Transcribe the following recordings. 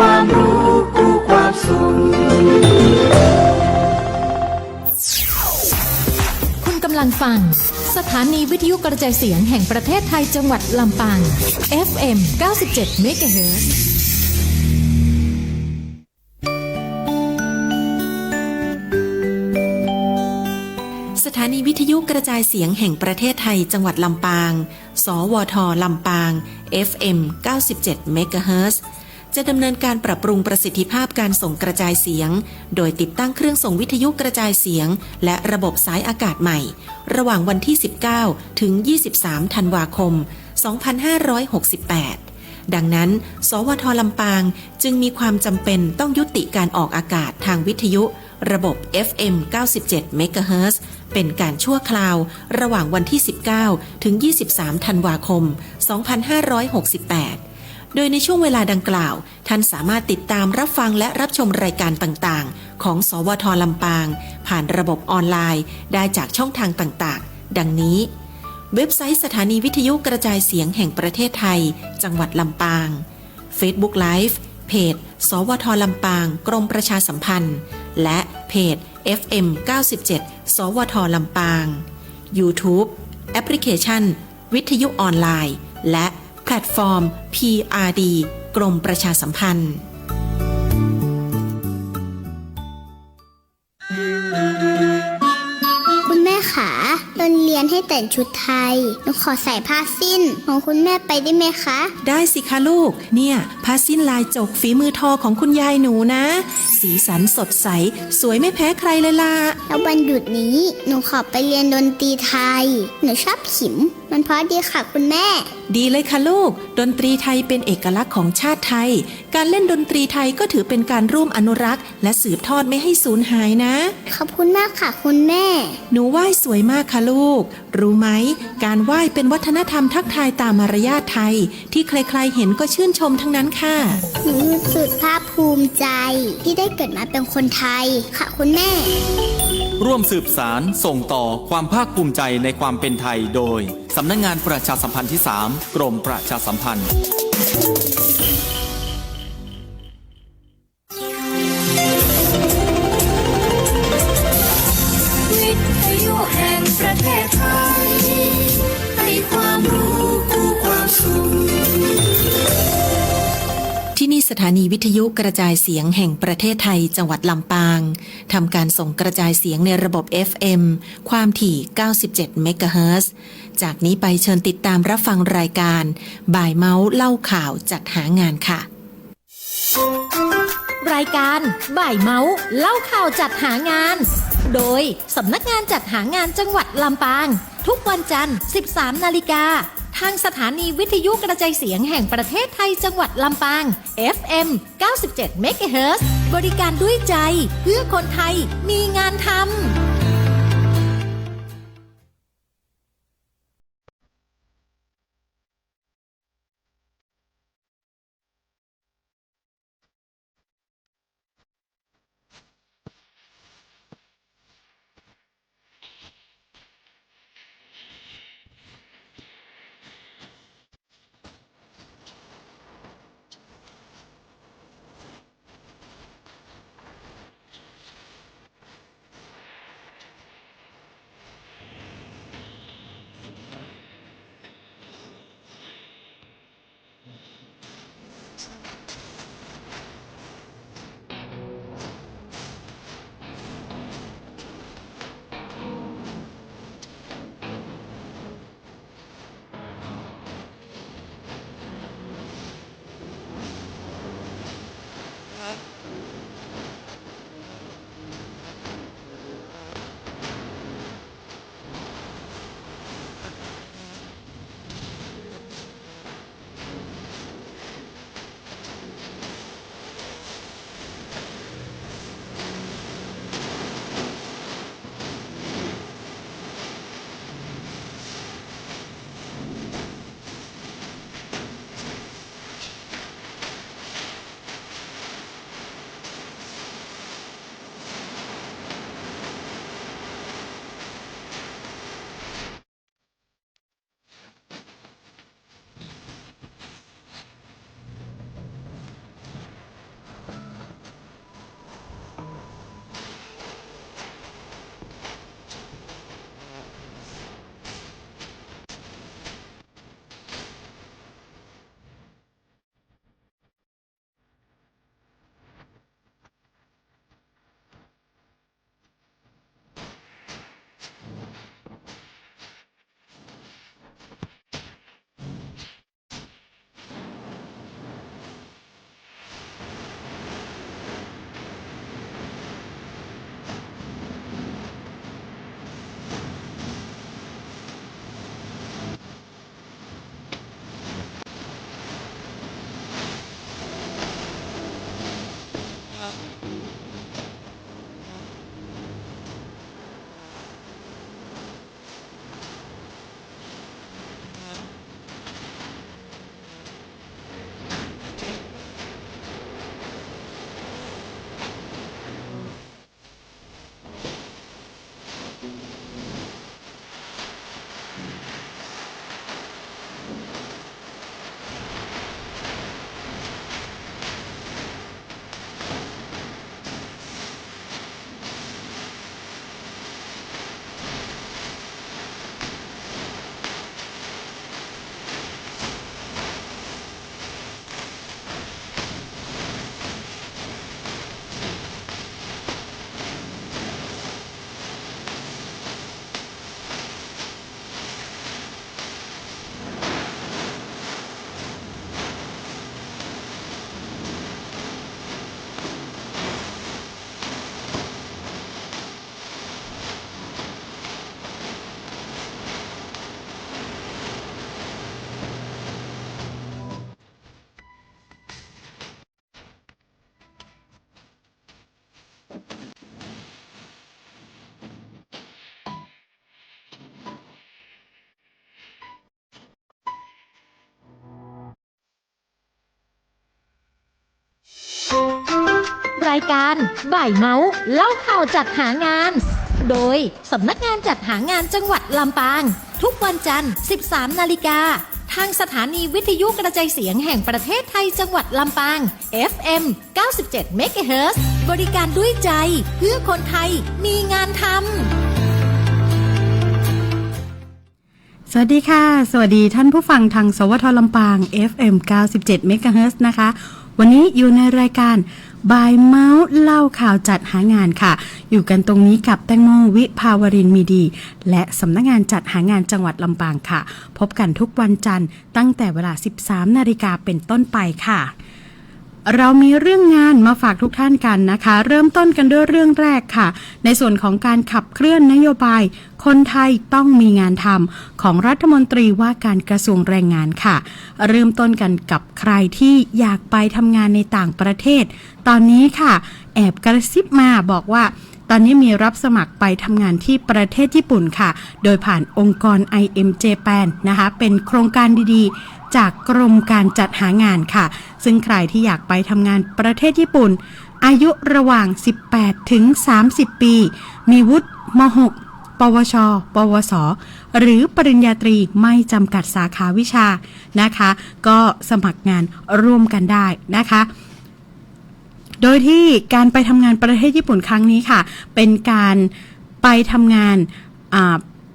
ความรู้คู่ความสุขคุณกำลังฟังสถานีวิทยุกระจายเสียงแห่งประเทศไทยจังหวัดลำปาง FM 97 MHzสถานีวิทยุกระจายเสียงแห่งประเทศไทยจังหวัดลำปาง สวท ลำปาง FM 97 MHz จะดำเนินการปรับปรุงประสิทธิภาพการส่งกระจายเสียงโดยติดตั้งเครื่องส่งวิทยุกระจายเสียงและระบบสายอากาศใหม่ระหว่างวันที่ 19 ถึง 23 ธันวาคม 2568 ดังนั้น สวท ลำปางจึงมีความจำเป็นต้องยุติการออกอากาศทางวิทยุระบบ FM 97 MHz เป็นการชั่วคราวระหว่างวันที่ 19 ถึง 23 ธันวาคม 2568 โดยในช่วงเวลาดังกล่าวท่านสามารถติดตามรับฟังและรับชมรายการต่างๆของสวท ลำปางผ่านระบบออนไลน์ได้จากช่องทางต่างๆดังนี้เว็บไซต์สถานีวิทยุกระจายเสียงแห่งประเทศไทยจังหวัดลำปาง Facebook Live เพจสวท ลำปางกรมประชาสัมพันธ์และเพจ FM 97 สวท ลำปาง YouTube แอปพลิเคชันวิทยุออนไลน์และแพลตฟอร์ม PRD กรมประชาสัมพันธ์คุณแม่ขาตอนเรียนให้แต่งชุดไทยหนูขอใส่ผ้าสิ้นของคุณแม่ไปได้ไหมคะได้สิคะลูกเนี่ยผ้าสิ้นลายจกฝีมือทอของคุณยายหนูนะสีสันสดใสสวยไม่แพ้ใครเลยล่ะแล้ววันหยุดนี้หนูขอไปเรียนดนตรีไทยหนูชอบขิมมันเพราะดีค่ะคุณแม่ดีเลยค่ะลูกดนตรีไทยเป็นเอกลักษณ์ของชาติไทยการเล่นดนตรีไทยก็ถือเป็นการร่วมอนุรักษ์และสืบทอดไม่ให้สูญหายนะขอบคุณมากค่ะคุณแม่หนูไหว้สวยมากค่ะลูกรู้ไหมการไหว้เป็นวัฒนธรรมทักทายตามมารยาทไทยที่ใครๆเห็นก็ชื่นชมทั้งนั้นค่ะหนูสุดภาคภูมิใจที่ได้เกิดมาเป็นคนไทยค่ะคุณแม่ร่วมสืบสารส่งต่อความภาคภูมิใจในความเป็นไทยโดยสำนักงานประชาสัมพันธ์ที่ 3 กรมประชาสัมพันธ์วิทยุแห่งประเทศไทยให้ความรู้คู่ความสุขที่นี่สถานีวิทยุกระจายเสียงแห่งประเทศไทยจังหวัดลำปางทำการส่งกระจายเสียงในระบบ FM ความถี่ 97 เมกะเฮิรตซ์ จากนี้ไปเชิญติดตามรับฟังรายการบ่ายเมาส์เล่าข่าวจัดหางานค่ะรายการบ่ายเมาส์เล่าข่าวจัดหางานโดยสำนักงานจัดหางานจังหวัดลำปางทุกวันจันทร์ 13 นาฬิกาทางสถานีวิทยุกระจายเสียงแห่งประเทศไทยจังหวัดลำปาง FM 97 MHz บริการด้วยใจเพื่อคนไทยมีงานทำ รายการบ่ายเมาส์เล่าข่าวจัดหางาน โดยสำนักงานจัดหางานจังหวัดลำปางทุกวันจันทร์ 13 นาฬิกาทางสถานีวิทยุกระจายเสียงแห่งประเทศไทยจังหวัดลำปาง FM 97 MHz บริการด้วยใจเพื่อคนไทยมีงานทำ สวัสดีค่ะสวัสดีท่านผู้ฟังทางสวทลำปาง FM 97 MHz นะคะวันนี้อยู่ในรายการบ่ายเมาส์เล่าข่าวจัดหางานค่ะอยู่กันตรงนี้กับแตงโมวิภาวรินทร์มีดีและสำนักงานจัดหางานจังหวัดลำปางค่ะพบกันทุกวันจันทร์ตั้งแต่เวลา 13 นาฬิกาเป็นต้นไปค่ะเรามีเรื่องงานมาฝากทุกท่านกันนะคะเริ่มต้นกันด้วยเรื่องแรกค่ะในส่วนของการขับเคลื่อนนโยบายคนไทยต้องมีงานทำของรัฐมนตรีว่าการกระทรวงแรงงานค่ะเริ่มต้นกันกับใครที่อยากไปทำงานในต่างประเทศตอนนี้ค่ะแอบกระซิบมาบอกว่าตอนนี้มีรับสมัครไปทำงานที่ประเทศญี่ปุ่นค่ะโดยผ่านองค์กร IM Japan นะคะเป็นโครงการดีๆจากกรมการจัดหางานค่ะซึ่งใครที่อยากไปทำงานประเทศญี่ปุ่นอายุระหว่าง18ถึง30ปีมีวุฒิม.6 ปวช.ปวส.หรือปริญญาตรีไม่จำกัดสาขาวิชานะคะก็สมัครงานร่วมกันได้นะคะโดยที่การไปทำงานประเทศญี่ปุ่นครั้งนี้ค่ะเป็นการไปทำงาน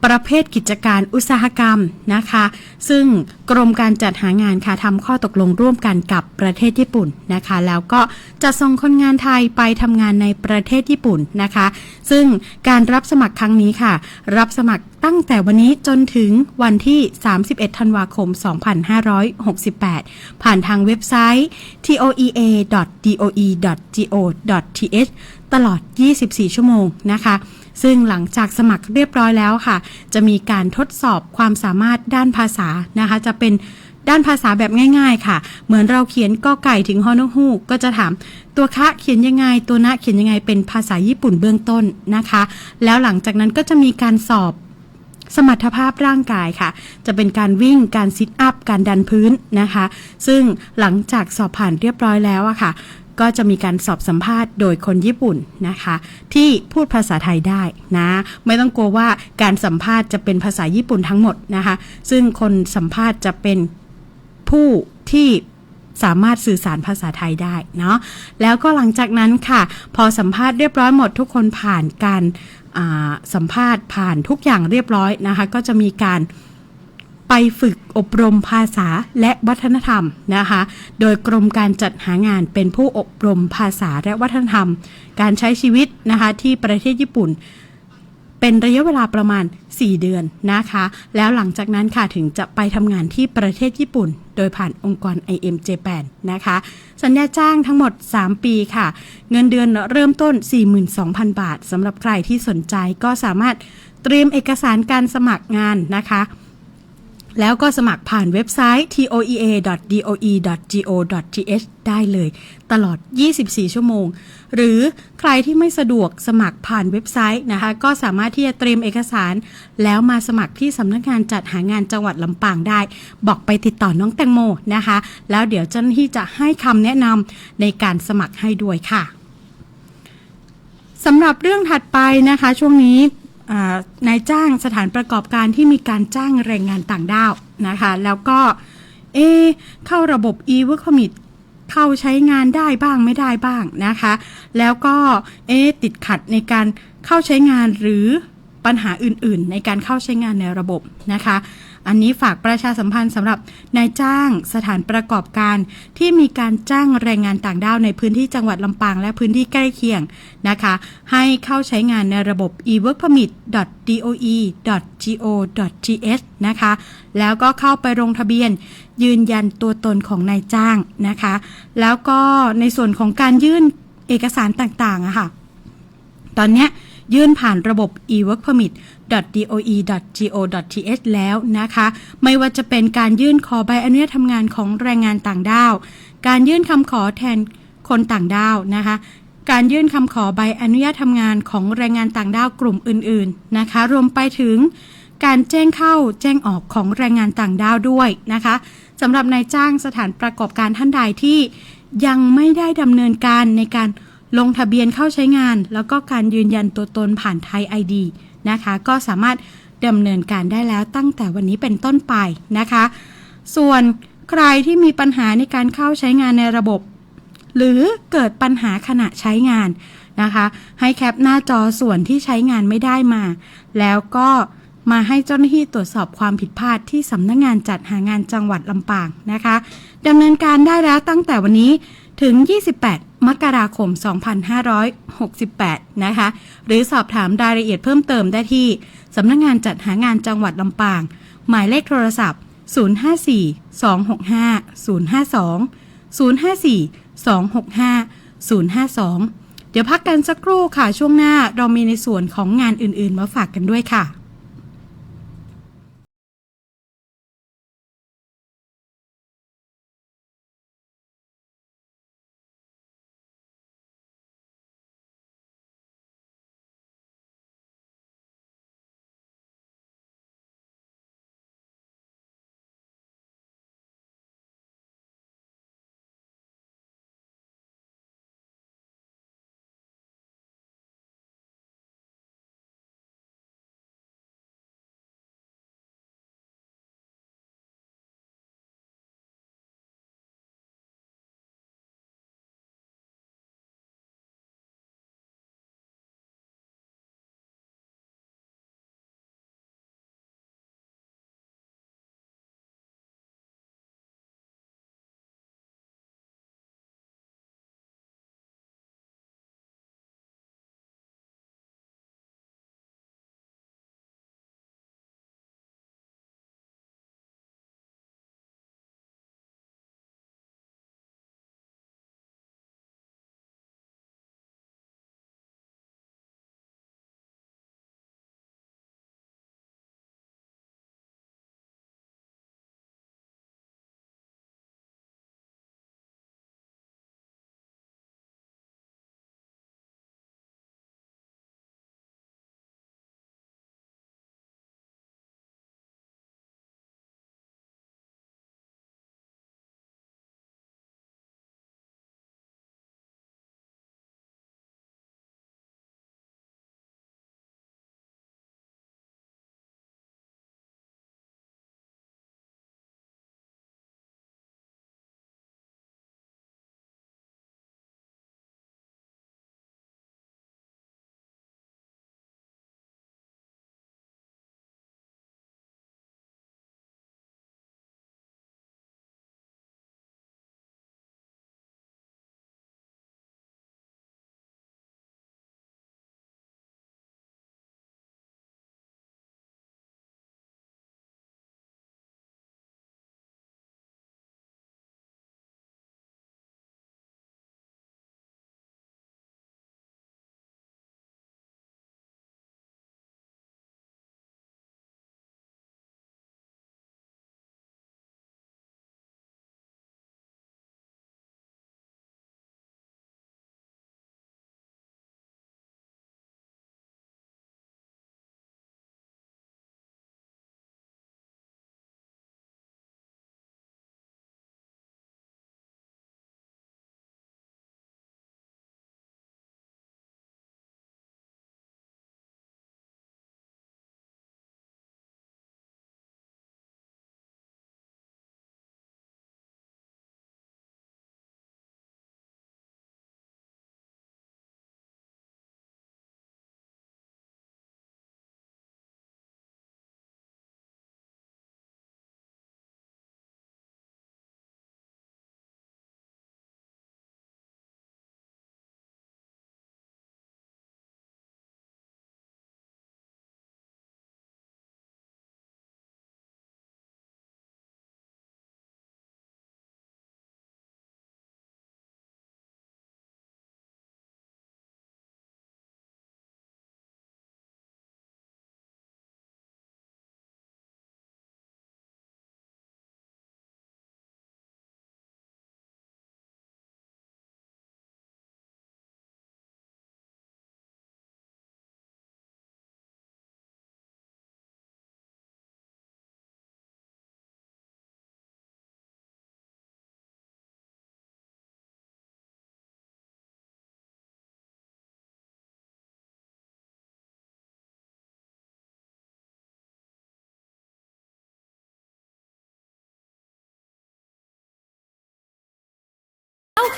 ประเภทกิจการอุตสาหกรรมนะคะซึ่งกรมการจัดหางานค่ะทำข้อตกลงร่วมกันกับประเทศญี่ปุ่นนะคะแล้วก็จะส่งคนงานไทยไปทำงานในประเทศญี่ปุ่นนะคะซึ่งการรับสมัครครั้งนี้ค่ะรับสมัครตั้งแต่วันนี้จนถึงวันที่31ธันวาคม2568ผ่านทางเว็บไซต์ toea.doe.go.th ตลอด24ชั่วโมงนะคะซึ่งหลังจากสมัครเรียบร้อยแล้วค่ะจะมีการทดสอบความสามารถด้านภาษานะคะจะเป็นด้านภาษาแบบง่ายๆค่ะเหมือนเราเขียนกอไก่ถึงฮอนกฮูกก็จะถามตัวคะเขียนยังไงตัวนะเขียนยังไงเป็นภาษาญี่ปุ่นเบื้องต้นนะคะแล้วหลังจากนั้นก็จะมีการสอบสมรรถภาพร่างกายค่ะจะเป็นการวิ่งการซิทอัพการดันพื้นนะคะซึ่งหลังจากสอบผ่านเรียบร้อยแล้วอะค่ะก็จะมีการสอบสัมภาษณ์โดยคนญี่ปุ่นนะคะที่พูดภาษาไทยได้นะไม่ต้องกลัวว่าการสัมภาษณ์จะเป็นภาษาญี่ปุ่นทั้งหมดนะคะซึ่งคนสัมภาษณ์จะเป็นผู้ที่สามารถสื่อสารภาษาไทยได้เนาะแล้วก็หลังจากนั้นค่ะพอสัมภาษณ์เรียบร้อยหมดทุกคนผ่านการสัมภาษณ์ผ่านทุกอย่างเรียบร้อยนะคะก็จะมีการไปฝึกอบรมภาษาและวัฒนธรรมนะคะโดยกรมการจัดหางานเป็นผู้อบรมภาษาและวัฒนธรรมการใช้ชีวิตนะคะที่ประเทศญี่ปุ่นเป็นระยะเวลาประมาณ4เดือนนะคะแล้วหลังจากนั้นค่ะถึงจะไปทำงานที่ประเทศญี่ปุ่นโดยผ่านองค์กร IM Japan นะคะสัญญาจ้างทั้งหมด3ปีค่ะเงินเดือนเริ่มต้น 42,000 บาทสำหรับใครที่สนใจก็สามารถเตรียมเอกสารการสมัครงานนะคะแล้วก็สมัครผ่านเว็บไซต์ toea.doe.go.th ได้เลยตลอด24ชั่วโมงหรือใครที่ไม่สะดวกสมัครผ่านเว็บไซต์นะคะก็สามารถที่จะเตรียมเอกสารแล้วมาสมัครที่สำนักงานจัดหางานจังหวัดลำปางได้บอกไปติดต่อน้องแตงโมนะคะแล้วเดี๋ยวเจ้าหน้าที่จะให้คำแนะนำในการสมัครให้ด้วยค่ะสำหรับเรื่องถัดไปนะคะช่วงนี้นายจ้างสถานประกอบการที่มีการจ้างแรงงานต่างด้าวนะคะแล้วก็เข้าระบบ e-work permit เข้าใช้งานได้บ้างไม่ได้บ้างนะคะแล้วก็ติดขัดในการเข้าใช้งานหรือปัญหาอื่นๆในการเข้าใช้งานในระบบนะคะอันนี้ฝากประชาสัมพันธ์สำหรับนายจ้างสถานประกอบการที่มีการจ้างแรงงานต่างด้าวในพื้นที่จังหวัดลำปางและพื้นที่ใกล้เคียงนะคะให้เข้าใช้งานในระบบ e-workpermit.doe.go.th นะคะแล้วก็เข้าไปลงทะเบียนยืนยันตัวตนของนายจ้างนะคะแล้วก็ในส่วนของการยื่นเอกสารต่างๆอะค่ะตอนนี้ยื่นผ่านระบบ e-workpermit.doe.go.th แล้วนะคะไม่ว่าจะเป็นการยื่นขอใบอนุญาตทำงานของแรงงานต่างด้าวการยื่นคำขอแทนคนต่างด้าวนะคะการยื่นคำขอใบอนุญาตทำงานของแรงงานต่างด้าวกลุ่มอื่นๆนะคะรวมไปถึงการแจ้งเข้าแจ้งออกของแรงงานต่างด้าวด้วยนะคะสำหรับนายจ้างสถานประกอบการท่านใดที่ยังไม่ได้ดำเนินการในการ ลงทะเบียนเข้าใช้งานแล้วก็การยืนยันตัวตนผ่านไทย ID นะคะก็สามารถดำเนินการได้แล้วตั้งแต่วันนี้เป็นต้นไปนะคะส่วนใครที่มีปัญหาในการเข้าใช้งานในระบบ หรือเกิดปัญหาขณะใช้งานนะคะให้แคปหน้าจอส่วนที่ใช้งานไม่ได้มาแล้วก็มาให้เจ้าหน้าที่ตรวจสอบความผิดพลาดที่สำนักงานจัดหางานจังหวัดลำปางนะคะดำเนินการได้แล้วตั้งแต่วันนี้ถึง 28 มกราคม 2568 นะคะหรือสอบถามรายละเอียดเพิ่มเติมได้ที่สำนักงานจัดหางานจังหวัดลำปางหมายเลขโทรศัพท์ 054-265-052 เดี๋ยวพักกันสักครู่ค่ะช่วงหน้าเรามีในส่วนของงานอื่นๆมาฝากกันด้วยค่ะ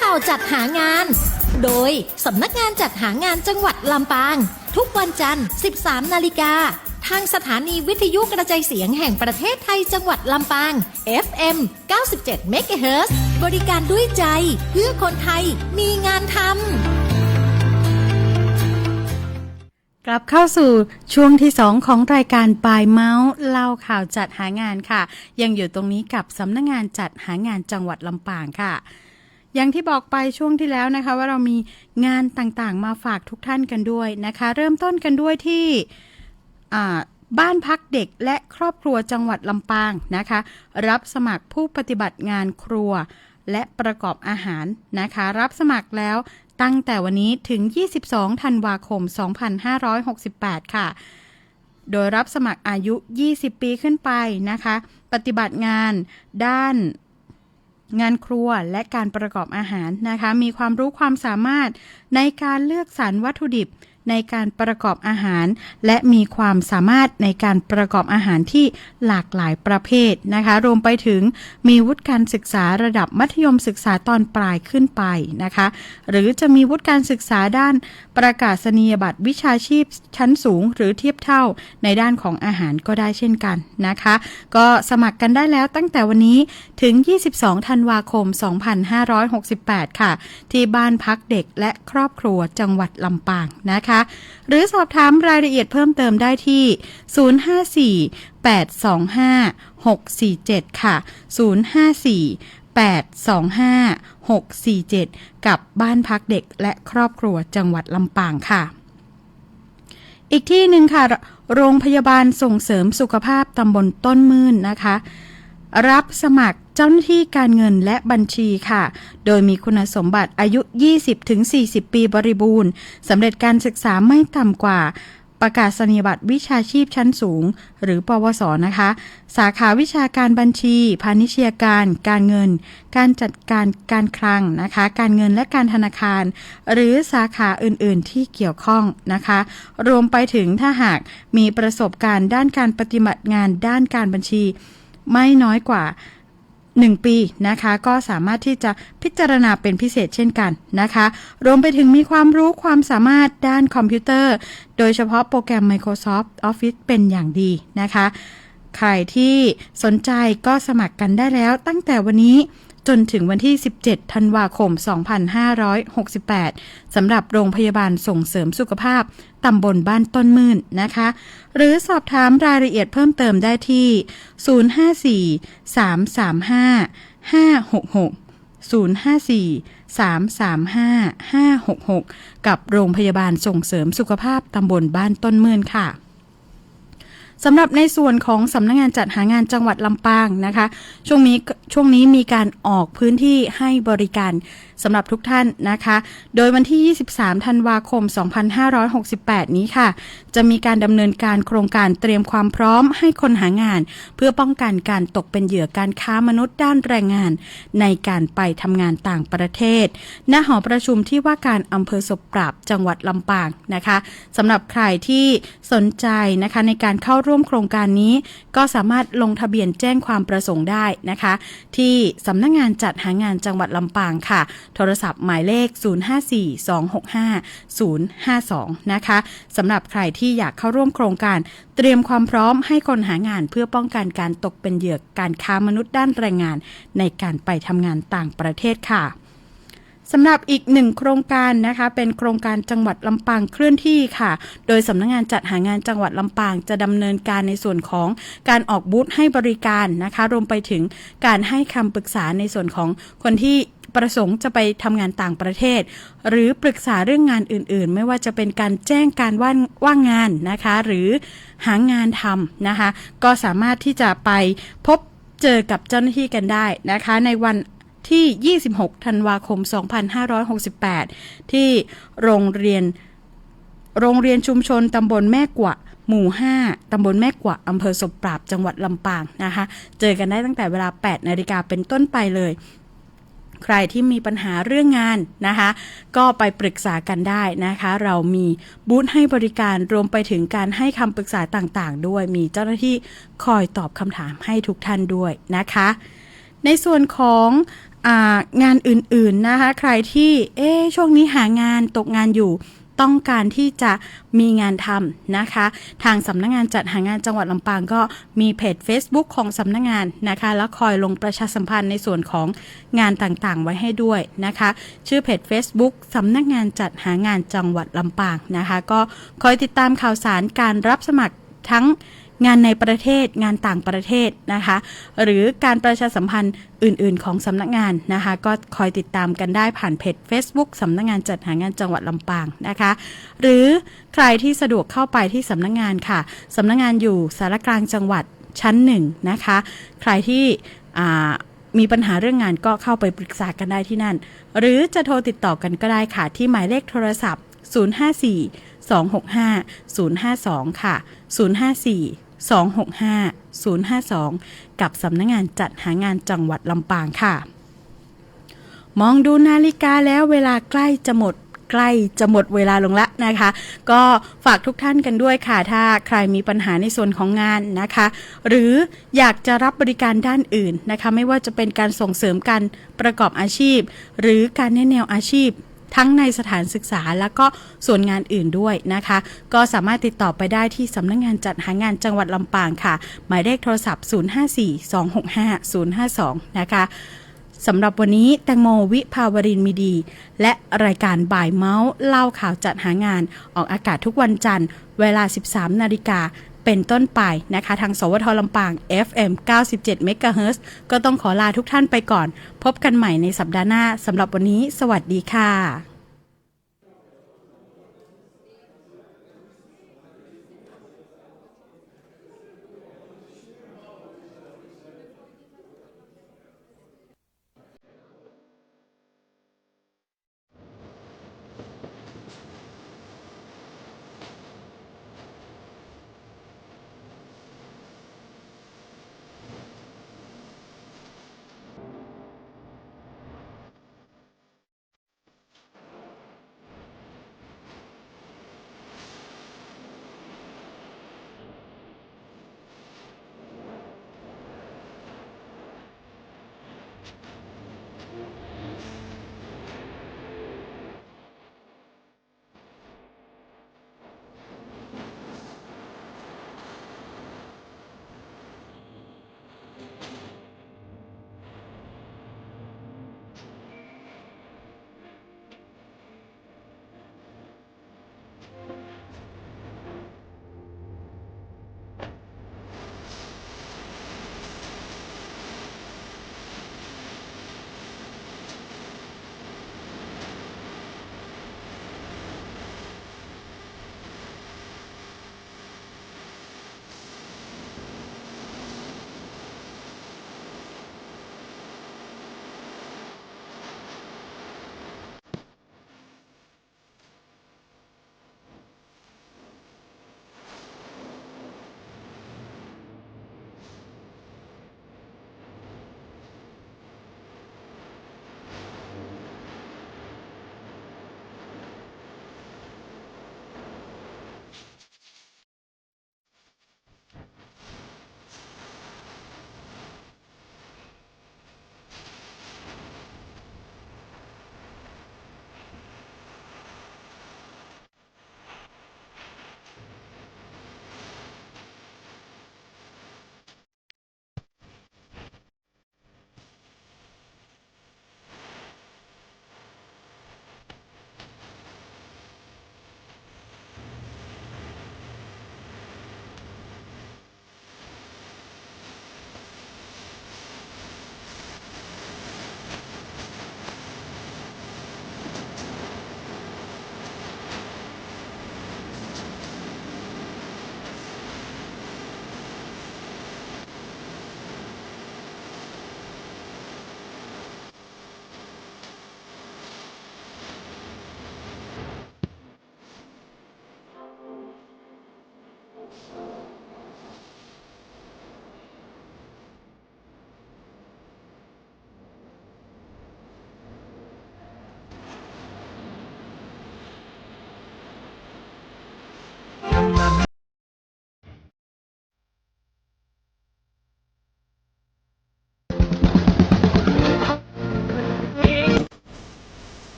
ข่าวจัดหางาน โดยสำนักงานจัดหางานจังหวัดลำปาง ทุกวันจันทร์ 13 นาฬิกาทางสถานีวิทยุกระจายเสียงแห่งประเทศไทยจังหวัดลำปาง FM 97 MHz บริการด้วยใจเพื่อคนไทยมีงานทำ กลับเข้าสู่ช่วงที่ 2 ของรายการปลายเมาส์เล่าข่าวจัดหางานค่ะยังอยู่ตรงนี้กับสำนักงานจัดหางานจังหวัดลำปางค่ะอย่างที่บอกไปช่วงที่แล้วนะคะว่าเรามีงานต่างๆมาฝากทุกท่านกันด้วยนะคะเริ่มต้นกันด้วยที่บ้านพักเด็กและครอบครัวจังหวัดลำปางนะคะรับสมัครผู้ปฏิบัติงานครัวและประกอบอาหารนะคะรับสมัครแล้วตั้งแต่วันนี้ถึง22ธันวาคม2568ค่ะโดยรับสมัครอายุ20ปีขึ้นไปนะคะปฏิบัติงานด้านงานครัวและการประกอบอาหารนะคะมีความรู้ความสามารถในการเลือกสรรวัตถุดิบในการประกอบอาหารและมีความสามารถในการประกอบอาหารที่หลากหลายประเภทนะคะรวมไปถึงมีวุฒิการศึกษาระดับมัธยมศึกษาตอนปลายขึ้นไปนะคะหรือจะมีวุฒิการศึกษาด้านประกาศนียบัตรวิชาชีพชั้นสูงหรือเทียบเท่าในด้านของอาหารก็ได้เช่นกันนะคะก็สมัครกันได้แล้วตั้งแต่วันนี้ถึง22ธันวาคม2568ค่ะที่บ้านพักเด็กและครอบครัวจังหวัดลำปางนะคะหรือสอบถามรายละเอียดเพิ่มเติมได้ที่054-825-647ค่ะ054-825-647กับบ้านพักเด็กและครอบครัวจังหวัดลำปางค่ะอีกที่หนึ่งค่ะโรงพยาบาลส่งเสริมสุขภาพตำบลต้นมื่นนะคะรับสมัครเจ้าหน้าที่การเงินและบัญชีค่ะโดยมีคุณสมบัติอายุ 20-40 ปีบริบูรณ์สำเร็จการศึกษาไม่ต่ำกว่าประกาศนียบัตรวิชาชีพชั้นสูงหรือปวสนะคะสาขาวิชาการบัญชีพาณิชยการการเงินการจัดการการคลังนะคะการเงินและการธนาคารหรือสาขาอื่นๆที่เกี่ยวข้องนะคะรวมไปถึงถ้าหากมีประสบการณ์ด้านการปฏิบัติงานด้านการบัญชีไม่น้อยกว่า1 ปีนะคะก็สามารถที่จะพิจารณาเป็นพิเศษเช่นกันนะคะรวมไปถึงมีความรู้ความสามารถด้านคอมพิวเตอร์โดยเฉพาะโปรแกรม Microsoft Office เป็นอย่างดีนะคะใครที่สนใจก็สมัครกันได้แล้วตั้งแต่วันนี้จนถึงวันที่17ธันวาคม2568สำหรับโรงพยาบาลส่งเสริมสุขภาพตำบลบ้านต้นมื่นนะคะหรือสอบถามรายละเอียดเพิ่มเติมได้ที่054-335-566 กับโรงพยาบาลส่งเสริมสุขภาพตำบลบ้านต้นมื่นค่ะสำหรับในส่วนของสำนักงานจัดหางานจังหวัดลำปางนะคะช่วงนี้มีการออกพื้นที่ให้บริการสำหรับทุกท่านนะคะโดยวันที่23ธันวาคม2568นี้ค่ะจะมีการดำเนินการโครงการเตรียมความพร้อมให้คนหางานเพื่อป้องกันการตกเป็นเหยื่อการค้ามนุษย์ด้านแรงงานในการไปทำงานต่างประเทศณหอประชุมที่ว่าการอำเภอศพปราบจังหวัดลำปางนะคะสำหรับใครที่สนใจนะคะในการเข้าร่วมโครงการนี้ก็สามารถลงทะเบียนแจ้งความประสงค์ได้นะคะที่สำนักงานจัดหางานจังหวัดลำปางค่ะโทรศัพท์หมายเลข054-265-052นะคะสำหรับใครที่อยากเข้าร่วมโครงการเตรียมความพร้อมให้คนหางานเพื่อป้องกันการตกเป็นเหยื่อการค้ามนุษย์ด้านแรงงานในการไปทำงานต่างประเทศค่ะสำหรับอีก1โครงการนะคะเป็นโครงการจังหวัดลำปางเคลื่อนที่ค่ะโดยสำนักงานจัดหางานจังหวัดลำปางจะดำเนินการในส่วนของการออกบูธให้บริการนะคะรวมไปถึงการให้คำปรึกษาในส่วนของคนที่ประสงค์จะไปทำงานต่างประเทศหรือปรึกษาเรื่องงานอื่นๆไม่ว่าจะเป็นการแจ้งการว่างงานนะคะหรือหางานทำนะคะก็สามารถที่จะไปพบเจอกับเจ้าหน้าที่กันได้นะคะในวันที่26ธันวาคม2568ที่โรงเรียนชุมชนตำบลแม่กวะหมู่5ตำบลแม่กวะอำเภอศพปราบจังหวัดลำปางนะคะเจอกันได้ตั้งแต่เวลา 8 นาฬิกาเป็นต้นไปเลยใครที่มีปัญหาเรื่องงานนะคะก็ไปปรึกษากันได้นะคะเรามีบูธให้บริการรวมไปถึงการให้คำปรึกษาต่างๆด้วยมีเจ้าหน้าที่คอยตอบคำถามให้ทุกท่านด้วยนะคะ ในส่วนของงานอื่นๆนะคะใครที่ช่วงนี้หางานตกงานอยู่ต้องการที่จะมีงานทำนะคะทางสำนักงานจัดหางานจังหวัดลำปางก็มีเพจ Facebook ของสำนักงานนะคะแล้วคอยลงประชาสัมพันธ์ในส่วนของงานต่างๆไว้ให้ด้วยนะคะชื่อเพจ Facebook สำนักงานจัดหางานจังหวัดลำปางนะคะก็คอยติดตามข่าวสารการรับสมัครทั้งงานในประเทศงานต่างประเทศนะคะหรือการประชาสัมพันธ์อื่นๆของสำนักงานนะคะก็คอยติดตามกันได้ผ่านเพจ Facebook สำนักงานจัดหางานจังหวัดลำปางนะคะหรือใครที่สะดวกเข้าไปที่สำนักงานค่ะสำนักงานอยู่สารกลางจังหวัดชั้น1นะคะใครที่มีปัญหาเรื่องงานก็เข้าไปปรึกษากันได้ที่นั่นหรือจะโทรติดต่อกันก็ได้ค่ะที่หมายเลขโทรศัพท์054-265-052 ค่ะ054-265-052 กับสำนักงานจัดหางานจังหวัดลำปางค่ะมองดูนาฬิกาแล้วเวลาใกล้จะหมดเวลาลงละนะคะก็ฝากทุกท่านกันด้วยค่ะถ้าใครมีปัญหาในส่วนของงานนะคะหรืออยากจะรับบริการด้านอื่นนะคะไม่ว่าจะเป็นการส่งเสริมการประกอบอาชีพหรือการแนะแนวอาชีพทั้งในสถานศึกษาแล้วก็ส่วนงานอื่นด้วยนะคะก็สามารถติดต่อไปได้ที่สำนักงานจัดหางานจังหวัดลำปางค่ะหมายเลขโทรศัพท์054-265-052 นะคะสำหรับวันนี้แตงโมวิภาวรินทร์มีดีและรายการบ่ายเมาส์เล่าข่าวจัดหางานออกอากาศทุกวันจันทร์เวลา 13 นาฬิกาเป็นต้นไปนะคะทางสวทลำปาง FM 97 เมกะเฮิรตซ์ก็ต้องขอลาทุกท่านไปก่อนพบกันใหม่ในสัปดาห์หน้าสำหรับวันนี้สวัสดีค่ะ